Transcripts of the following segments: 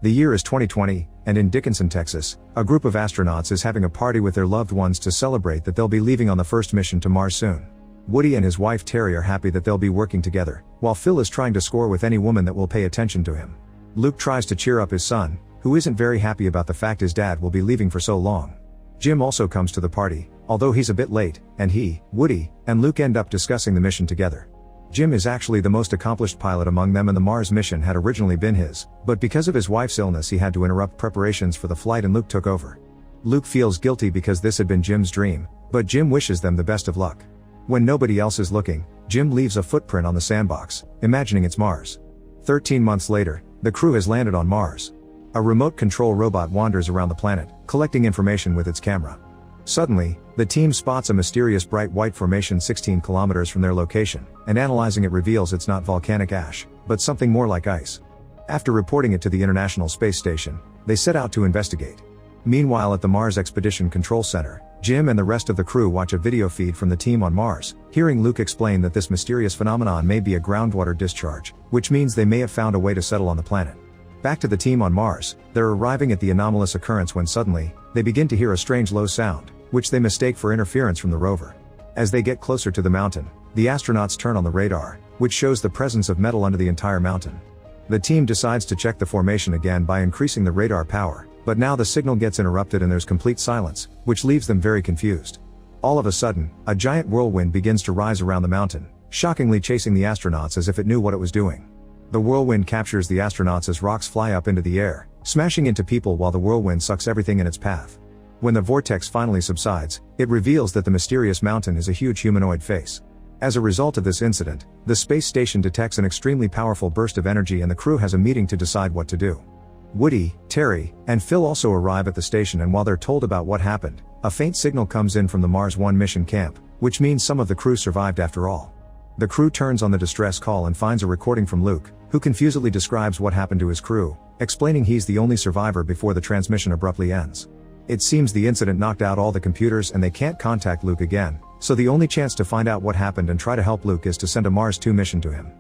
The year is 2020, and in Dickinson, Texas, a group of astronauts is having a party with their loved ones to celebrate that they'll be leaving on the first mission to Mars soon. Woody and his wife Terry are happy that they'll be working together, while Phil is trying to score with any woman that will pay attention to him. Luke tries to cheer up his son, who isn't very happy about the fact his dad will be leaving for so long. Jim also comes to the party, although he's a bit late, and he, Woody, and Luke end up discussing the mission together. Jim is actually the most accomplished pilot among them, and the Mars mission had originally been his, but because of his wife's illness he had to interrupt preparations for the flight and Luke took over. Luke feels guilty because this had been Jim's dream, but Jim wishes them the best of luck. When nobody else is looking, Jim leaves a footprint on the sandbox, imagining it's Mars. 13 months later, the crew has landed on Mars. A remote control robot wanders around the planet, collecting information with its camera. Suddenly, the team spots a mysterious bright white formation 16 kilometers from their location, and analyzing it reveals it's not volcanic ash, but something more like ice. After reporting it to the International Space Station, they set out to investigate. Meanwhile, at the Mars Expedition Control Center, Jim and the rest of the crew watch a video feed from the team on Mars, hearing Luke explain that this mysterious phenomenon may be a groundwater discharge, which means they may have found a way to settle on the planet. Back to the team on Mars, they're arriving at the anomalous occurrence when suddenly, they begin to hear a strange low sound, which they mistake for interference from the rover. As they get closer to the mountain, the astronauts turn on the radar, which shows the presence of metal under the entire mountain. The team decides to check the formation again by increasing the radar power, but now the signal gets interrupted and there's complete silence, which leaves them very confused. All of a sudden, a giant whirlwind begins to rise around the mountain, shockingly chasing the astronauts as if it knew what it was doing. The whirlwind captures the astronauts as rocks fly up into the air, smashing into people while the whirlwind sucks everything in its path. When the vortex finally subsides, it reveals that the mysterious mountain is a huge humanoid face. As a result of this incident, the space station detects an extremely powerful burst of energy and the crew has a meeting to decide what to do. Woody, Terry, and Phil also arrive at the station, and while they're told about what happened, a faint signal comes in from the Mars 1 mission camp, which means some of the crew survived after all. The crew turns on the distress call and finds a recording from Luke, who confusedly describes what happened to his crew, explaining he's the only survivor before the transmission abruptly ends. It seems the incident knocked out all the computers and they can't contact Luke again, so the only chance to find out what happened and try to help Luke is to send a Mars 2 mission to him.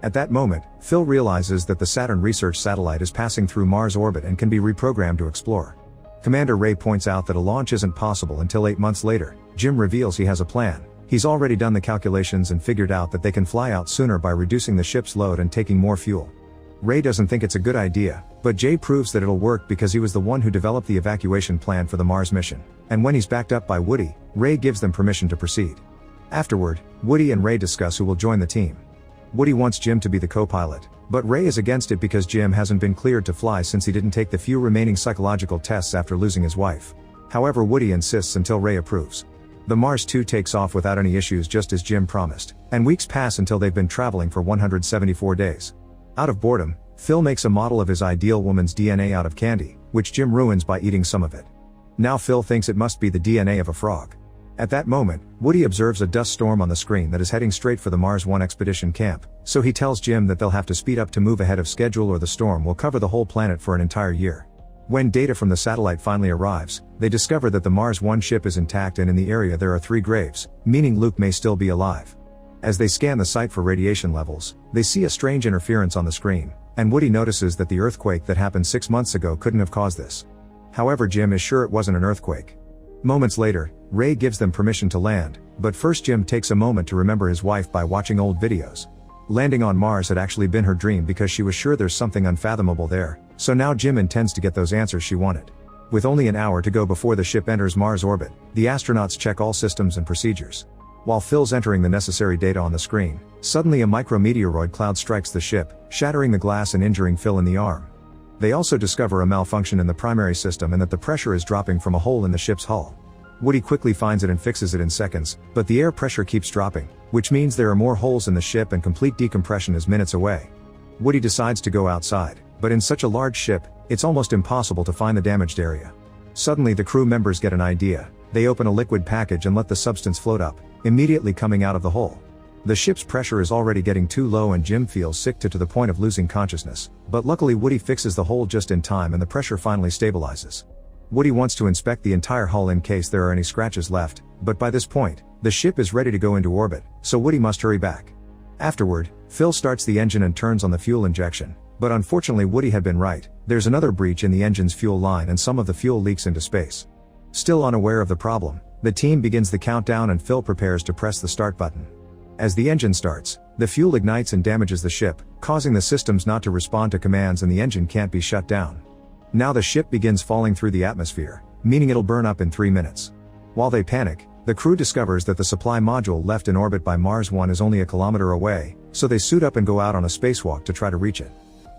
At that moment, Phil realizes that the Saturn research satellite is passing through Mars orbit and can be reprogrammed to explore. Commander Ray points out that a launch isn't possible until 8 months later. Jim reveals he has a plan. He's already done the calculations and figured out that they can fly out sooner by reducing the ship's load and taking more fuel. Ray doesn't think it's a good idea, but Jay proves that it'll work because he was the one who developed the evacuation plan for the Mars mission, and when he's backed up by Woody, Ray gives them permission to proceed. Afterward, Woody and Ray discuss who will join the team. Woody wants Jim to be the co-pilot, but Ray is against it because Jim hasn't been cleared to fly since he didn't take the few remaining psychological tests after losing his wife. However, Woody insists until Ray approves. The Mars 2 takes off without any issues just as Jim promised, and weeks pass until they've been traveling for 174 days. Out of boredom, Phil makes a model of his ideal woman's DNA out of candy, which Jim ruins by eating some of it. Now Phil thinks it must be the DNA of a frog. At that moment, Woody observes a dust storm on the screen that is heading straight for the Mars 1 expedition camp, so he tells Jim that they'll have to speed up to move ahead of schedule or the storm will cover the whole planet for an entire year. When data from the satellite finally arrives, they discover that the Mars 1 ship is intact and in the area there are 3 graves, meaning Luke may still be alive. As they scan the site for radiation levels, they see a strange interference on the screen, and Woody notices that the earthquake that happened 6 months ago couldn't have caused this. However, Jim is sure it wasn't an earthquake. Moments later, Ray gives them permission to land, but first Jim takes a moment to remember his wife by watching old videos. Landing on Mars had actually been her dream because she was sure there's something unfathomable there, so now Jim intends to get those answers she wanted. With only an hour to go before the ship enters Mars orbit, the astronauts check all systems and procedures. While Phil's entering the necessary data on the screen, suddenly a micrometeoroid cloud strikes the ship, shattering the glass and injuring Phil in the arm. They also discover a malfunction in the primary system and that the pressure is dropping from a hole in the ship's hull. Woody quickly finds it and fixes it in seconds, but the air pressure keeps dropping, which means there are more holes in the ship and complete decompression is minutes away. Woody decides to go outside, but in such a large ship, it's almost impossible to find the damaged area. Suddenly the crew members get an idea. They open a liquid package and let the substance float up, immediately coming out of the hole. The ship's pressure is already getting too low and Jim feels sick to the point of losing consciousness, but luckily Woody fixes the hole just in time and the pressure finally stabilizes. Woody wants to inspect the entire hull in case there are any scratches left, but by this point, the ship is ready to go into orbit, so Woody must hurry back. Afterward, Phil starts the engine and turns on the fuel injection, But unfortunately Woody had been right, there's another breach in the engine's fuel line and some of the fuel leaks into space. Still unaware of the problem, the team begins the countdown and Phil prepares to press the start button. As the engine starts, the fuel ignites and damages the ship, causing the systems not to respond to commands and the engine can't be shut down. Now the ship begins falling through the atmosphere, meaning it'll burn up in 3 minutes. While they panic, the crew discovers that the supply module left in orbit by Mars 1 is only a kilometer away, so they suit up and go out on a spacewalk to try to reach it.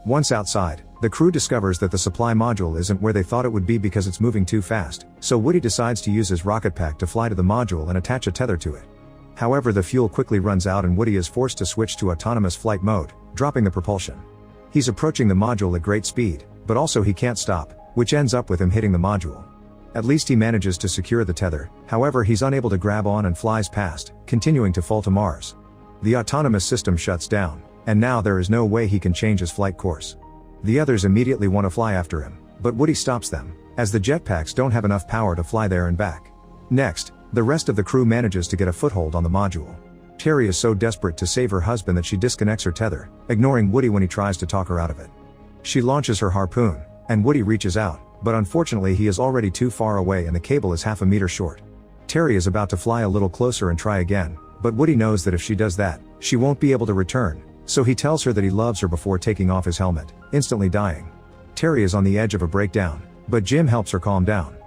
Once outside, the crew discovers that the supply module isn't where they thought it would be because it's moving too fast, so Woody decides to use his rocket pack to fly to the module and attach a tether to it. However, the fuel quickly runs out and Woody is forced to switch to autonomous flight mode, dropping the propulsion. He's approaching the module at great speed, but also he can't stop, which ends up with him hitting the module. At least he manages to secure the tether, however he's unable to grab on and flies past, continuing to fall to Mars. The autonomous system shuts down, and now there is no way he can change his flight course. The others immediately want to fly after him, but Woody stops them, as the jetpacks don't have enough power to fly there and back. Next, the rest of the crew manages to get a foothold on the module. Terry is so desperate to save her husband that she disconnects her tether, ignoring Woody when he tries to talk her out of it. She launches her harpoon, and Woody reaches out, but unfortunately he is already too far away and the cable is half a meter short. Terry is about to fly a little closer and try again, but Woody knows that if she does that, she won't be able to return, so he tells her that he loves her before taking off his helmet, instantly dying. Terry is on the edge of a breakdown, but Jim helps her calm down.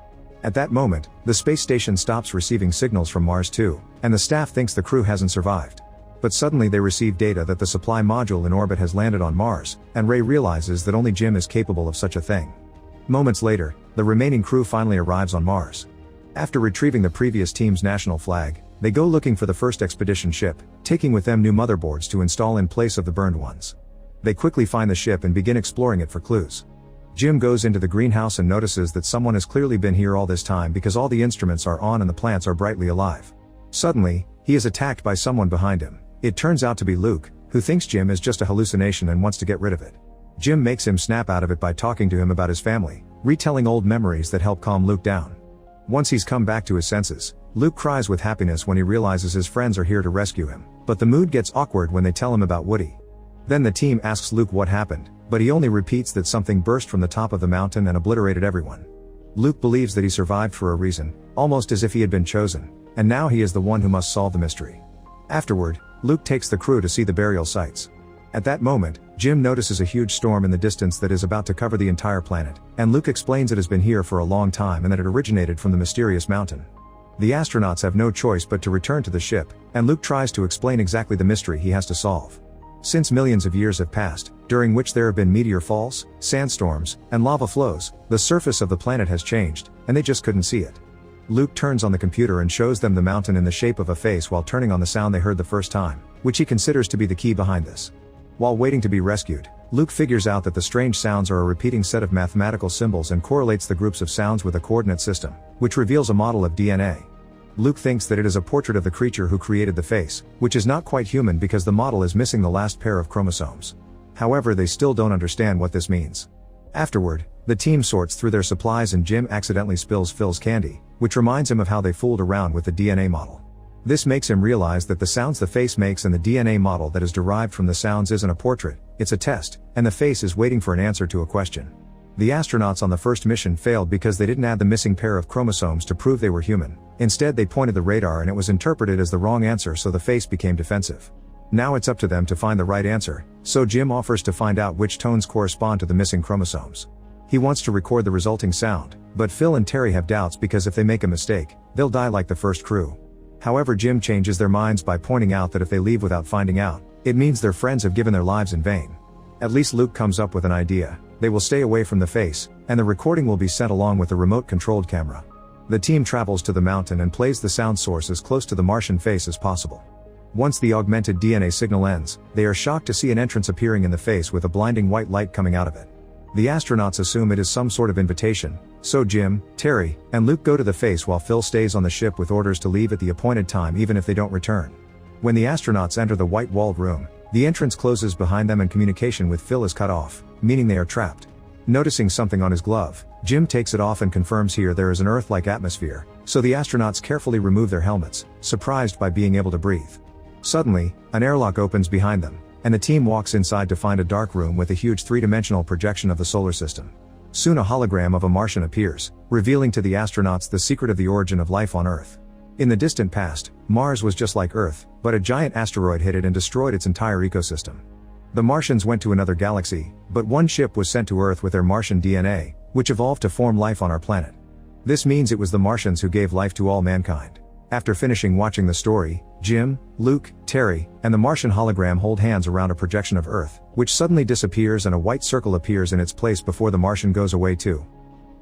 At that moment, the space station stops receiving signals from Mars 2, and the staff thinks the crew hasn't survived. But suddenly they receive data that the supply module in orbit has landed on Mars, and Ray realizes that only Jim is capable of such a thing. Moments later, the remaining crew finally arrives on Mars. After retrieving the previous team's national flag, they go looking for the first expedition ship, taking with them new motherboards to install in place of the burned ones. They quickly find the ship and begin exploring it for clues. Jim goes into the greenhouse and notices that someone has clearly been here all this time because all the instruments are on and the plants are brightly alive. Suddenly, he is attacked by someone behind him. It turns out to be Luke, who thinks Jim is just a hallucination and wants to get rid of it. Jim makes him snap out of it by talking to him about his family, retelling old memories that help calm Luke down. Once he's come back to his senses, Luke cries with happiness when he realizes his friends are here to rescue him, but the mood gets awkward when they tell him about Woody. Then the team asks Luke what happened, but he only repeats that something burst from the top of the mountain and obliterated everyone. Luke believes that he survived for a reason, almost as if he had been chosen, and now he is the one who must solve the mystery. Afterward, Luke takes the crew to see the burial sites. At that moment, Jim notices a huge storm in the distance that is about to cover the entire planet, and Luke explains it has been here for a long time and that it originated from the mysterious mountain. The astronauts have no choice but to return to the ship, and Luke tries to explain exactly the mystery he has to solve. Since millions of years have passed, during which there have been meteor falls, sandstorms, and lava flows, the surface of the planet has changed, and they just couldn't see it. Luke turns on the computer and shows them the mountain in the shape of a face while turning on the sound they heard the first time, which he considers to be the key behind this. While waiting to be rescued, Luke figures out that the strange sounds are a repeating set of mathematical symbols and correlates the groups of sounds with a coordinate system, which reveals a model of DNA. Luke thinks that it is a portrait of the creature who created the face, which is not quite human because the model is missing the last pair of chromosomes. However, they still don't understand what this means. Afterward, the team sorts through their supplies and Jim accidentally spills Phil's candy, which reminds him of how they fooled around with the DNA model. This makes him realize that the sounds the face makes and the DNA model that is derived from the sounds isn't a portrait, it's a test, and the face is waiting for an answer to a question. The astronauts on the first mission failed because they didn't add the missing pair of chromosomes to prove they were human. Instead, they pointed the radar and it was interpreted as the wrong answer, so the face became defensive. Now it's up to them to find the right answer, so Jim offers to find out which tones correspond to the missing chromosomes. He wants to record the resulting sound, but Phil and Terry have doubts because if they make a mistake, they'll die like the first crew. However, Jim changes their minds by pointing out that if they leave without finding out, it means their friends have given their lives in vain. At least Luke comes up with an idea. They will stay away from the face, and the recording will be sent along with the remote-controlled camera. The team travels to the mountain and plays the sound source as close to the Martian face as possible. Once the augmented DNA signal ends, they are shocked to see an entrance appearing in the face with a blinding white light coming out of it. The astronauts assume it is some sort of invitation, so Jim, Terry, and Luke go to the face while Phil stays on the ship with orders to leave at the appointed time even if they don't return. When the astronauts enter the white-walled room, the entrance closes behind them and communication with Phil is cut off, meaning they are trapped. Noticing something on his glove, Jim takes it off and confirms here there is an Earth-like atmosphere, so the astronauts carefully remove their helmets, surprised by being able to breathe. Suddenly, an airlock opens behind them, and the team walks inside to find a dark room with a huge three-dimensional projection of the solar system. Soon a hologram of a Martian appears, revealing to the astronauts the secret of the origin of life on Earth. In the distant past, Mars was just like Earth, but a giant asteroid hit it and destroyed its entire ecosystem. The Martians went to another galaxy, but one ship was sent to Earth with their Martian DNA, which evolved to form life on our planet. This means it was the Martians who gave life to all mankind. After finishing watching the story, Jim, Luke, Terry, and the Martian hologram hold hands around a projection of Earth, which suddenly disappears and a white circle appears in its place before the Martian goes away too.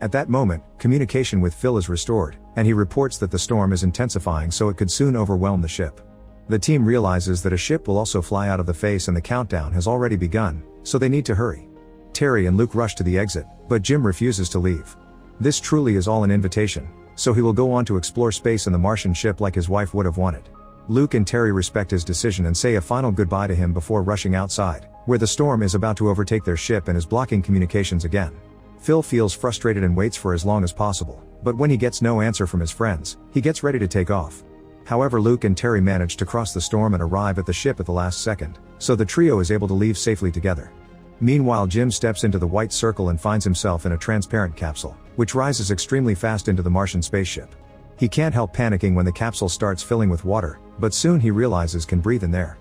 At that moment, communication with Phil is restored, and he reports that the storm is intensifying so it could soon overwhelm the ship. The team realizes that a ship will also fly out of the face and the countdown has already begun, so they need to hurry. Terry and Luke rush to the exit, but Jim refuses to leave. This truly is all an invitation, so he will go on to explore space in the Martian ship like his wife would have wanted. Luke and Terry respect his decision and say a final goodbye to him before rushing outside, where the storm is about to overtake their ship and is blocking communications again. Phil feels frustrated and waits for as long as possible, but when he gets no answer from his friends, he gets ready to take off. However, Luke and Terry manage to cross the storm and arrive at the ship at the last second, so the trio is able to leave safely together. Meanwhile, Jim steps into the white circle and finds himself in a transparent capsule, which rises extremely fast into the Martian spaceship. He can't help panicking when the capsule starts filling with water, but soon he realizes can breathe in there.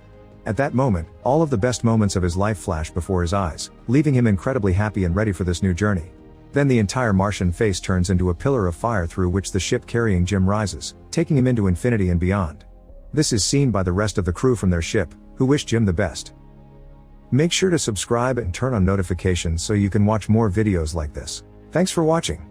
At that moment, all of the best moments of his life flash before his eyes, leaving him incredibly happy and ready for this new journey. Then the entire Martian face turns into a pillar of fire through which the ship carrying Jim rises, taking him into infinity and beyond. This is seen by the rest of the crew from their ship, who wish Jim the best. Make sure to subscribe and turn on notifications so you can watch more videos like this. Thanks for watching.